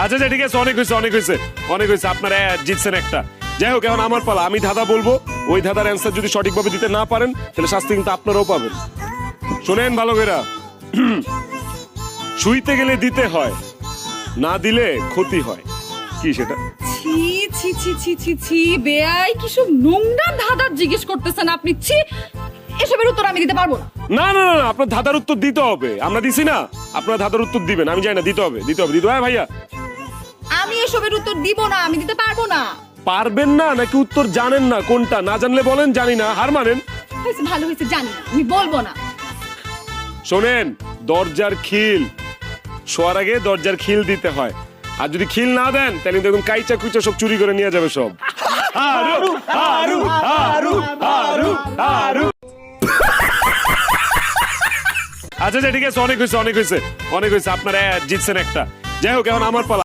আচ্ছা আচ্ছা ঠিক আছে, অনেক হয়েছে অনেক হয়েছে অনেক হয়েছে, আপনারা জিতছেন একটা। যাই হোক, এখন আমার পালা, আমি ধাঁধা বলবো, ওই ধাঁধার অ্যান্সার যদি সঠিকভাবে দিতে না পারেন তাহলে শাস্তি কিন্তু আপনারাও পাবেন। শোনেন ভালো করে, শুইতে গেলে দিতে হয়, না দিলে ক্ষতি হয়, কি সেটা? ছি ছি ছি ছি ছি ছি বেয়াই কি সব নোংরা ধাঁধা জিজ্ঞেস করতেছেন আপনি? ছি, এসবের উত্তর আমি দিতে পারবো না। না না না, আপনার ধাঁধার উত্তর দিতে হবে, আমরা দিছি না, আপনার ধাঁধার উত্তর দিবেন, আমি জানি না, দিতে হবে দিতে হবে দিতে হবে। ভাইয়া আমি এসবের উত্তর দিব না, আমি দিতে পারবো না। পারবেন না নাকি উত্তর জানেন না? কোনটা না জানলে বলেন জানি না, হার মানেন। হয়েছে, ভালো হয়েছে, জানি না, আমি বলবো না। শোনেন, দরজার খিল শোয়ার আগে দরজার খিল দিতে হয়, আর যদি খিল না দেন তাহলে দেখুন কাইচা কুইচা সব চুরি করে নিয়ে যাবে সব। হারু হারু হারু হারু হারু। আচ্ছা আচ্ছা ঠিক আছে, অনেক হয়েছে অনেক হয়েছে অনেক হয়েছে, আপনারা জিতছেন একটা। যাই হোক, এখন আমার পালা।